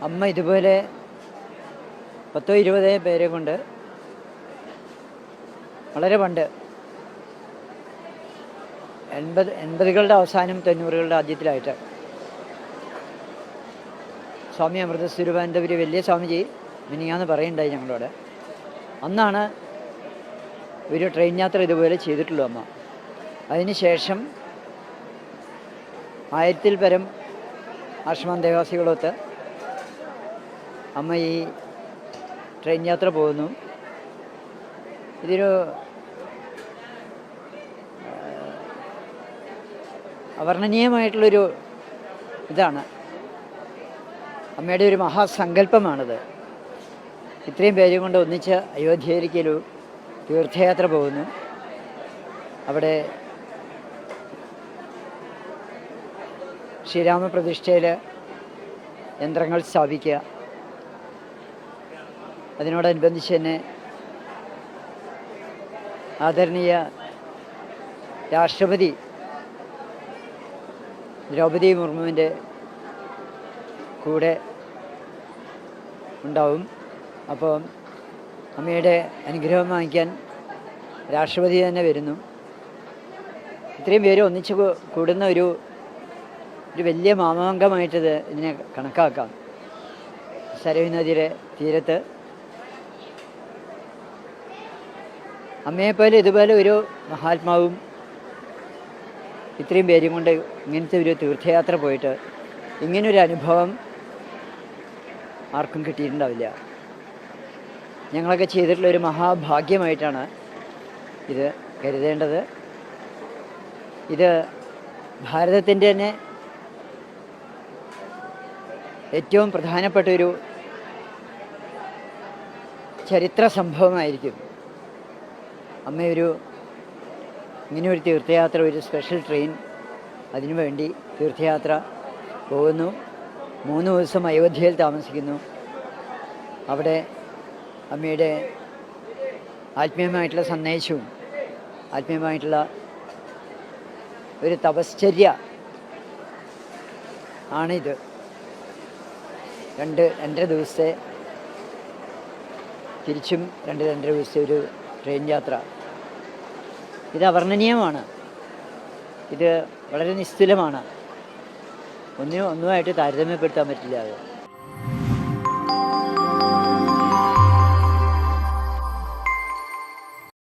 അമ്മ ഇതുപോലെ 10-20 പേരെ കൊണ്ട് വളരെ പണ്ട് 80-കളുടെ അവസാനം 90-കളുടെ ആദ്യത്തിലായിട്ട് സ്വാമി അമൃതസ്വരൂപാനന്ദപുരി വലിയ സ്വാമിജി മിനിങ്ങാന്ന് പറയുണ്ടായി ഞങ്ങളോട്. അന്നാണ് ഒരു ട്രെയിൻ യാത്ര ഇതുപോലെ ചെയ്തിട്ടുള്ളൂ അമ്മ. അതിനുശേഷം 1000-ൽ പരം ആശ്രമാന്തേവാസികളൊത്ത് അമ്മ ഈ ട്രെയിൻ യാത്ര പോകുന്നു. ഇതൊരു അവർണ്ണനീയമായിട്ടുള്ളൊരു ഇതാണ്. അമ്മയുടെ ഒരു മഹാസങ്കല്പമാണിത്. ഇത്രയും പേരെ കൊണ്ട് ഒന്നിച്ച് അയോധ്യയിലേക്കൊരു തീർത്ഥയാത്ര പോകുന്നു. അവിടെ ശ്രീരാമപ്രതിഷ്ഠയിൽ യന്ത്രങ്ങൾ സ്ഥാപിക്കുക, അതിനോടനുബന്ധിച്ച് തന്നെ ആദരണീയ രാഷ്ട്രപതി ദ്രൗപദി മുർമുവിൻ്റെ കൂടെ ഉണ്ടാവും. അപ്പോൾ അമ്മയുടെ അനുഗ്രഹം വാങ്ങിക്കാൻ രാഷ്ട്രപതി തന്നെ വരുന്നു. ഇത്രയും പേര് ഒന്നിച്ച് കൂടുന്ന ഒരു വലിയ മാമാങ്കമായിട്ടിത് ഇതിനെ കണക്കാക്കാം. സരയൂ നദിയുടെ തീരത്ത് അമ്മയെപ്പോലെ ഇതുപോലെ ഒരു മഹാത്മാവും ഇത്രയും പേരും കൊണ്ട് ഇങ്ങനത്തെ ഒരു തീർത്ഥയാത്ര പോയിട്ട് ഇങ്ങനൊരു അനുഭവം ആർക്കും കിട്ടിയിട്ടുണ്ടാവില്ല. ഞങ്ങളൊക്കെ ചെയ്തിട്ടുള്ള ഒരു മഹാഭാഗ്യമായിട്ടാണ് ഇത് കരുതേണ്ടത്. ഇത് ഭാരതത്തിൻ്റെ തന്നെ ഏറ്റവും പ്രധാനപ്പെട്ട ഒരു ചരിത്ര സംഭവമായിരിക്കും. അമ്മയൊരു ഇങ്ങനെയൊരു തീർത്ഥയാത്ര, ഒരു സ്പെഷ്യൽ ട്രെയിൻ അതിനു വേണ്ടി തീർത്ഥയാത്ര പോകുന്നു. 3 ദിവസം അയോധ്യയിൽ താമസിക്കുന്നു. അവിടെ അമ്മയുടെ ആത്മീയമായിട്ടുള്ള സന്ദേശവും ആത്മീയമായിട്ടുള്ള ഒരു തപശ്ചര്യ ആണിത്. 2-2.5 ദിവസത്തെ തിരിച്ചും 2-2.5 ദിവസത്തെ ഒരു ട്രെയിൻ യാത്ര. ഇത് അവർണ്ണനീയമാണ്. ഇത് വളരെ നിസ്തുലമാണ്. ഒന്നുമായിട്ട് താരതമ്യപ്പെടുത്താൻ പറ്റില്ല. അത്